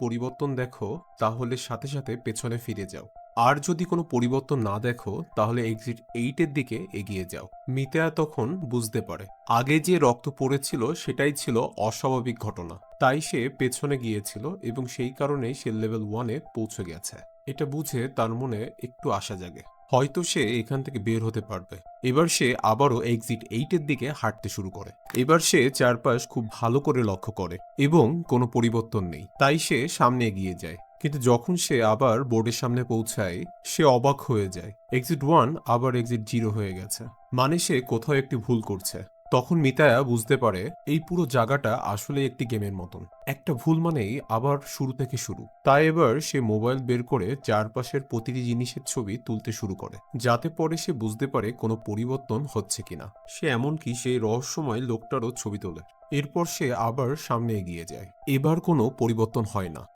পরিবর্তন দেখো তাহলে সাথে সাথে পেছনে ফিরে যাও। আর যদি কোনো পরিবর্তন না দেখো তাহলে এক্সিট 8 এর দিকে এগিয়ে যাও। মিতেয়া তখন বুঝতে পারে আগে যে রক্ত পড়েছিল সেটাই ছিল অস্বাভাবিক ঘটনা, তাই সে পেছনে গিয়েছিল এবং সেই কারণেই সে লেভেল 1-এ পৌঁছে গেছে। এটা বুঝে তার মনে একটু আশা জাগে, হয়তো সে এখান থেকে বের হতে পারবে। এবার সে আবারও এক্সিট 8-এর দিকে হাঁটতে শুরু করে। এবার সে চারপাশ খুব ভালো করে লক্ষ্য করে এবং কোনো পরিবর্তন নেই, তাই সে সামনে এগিয়ে যায়। কিন্তু যখন সে আবার বোর্ডের সামনে পৌঁছায় সে অবাক হয়ে যায়, এক্সিট 1 আবার এক্সিট 0 হয়ে গেছে। মানে সে কোথাও একটি ভুল করছে। তখন মিতায়া বুঝতে পারে এই পুরো জায়গাটা আসলে একটি গেমের মতন, একটা ভুল মানেই আবার শুরু থেকে শুরু। তাই এবার সে মোবাইল বের করে চারপাশের প্রতিটি জিনিসের ছবি তুলতে শুরু করে, যাতে পরে সে বুঝতে পারে কোনো পরিবর্তন হচ্ছে কিনা। সে এমনকি সেই রহস্যময় লোকটারও ছবি তোলে। এরপর সে আবার সামনে এগিয়ে যায়। এবার কোনো পরিবর্তন হয় না।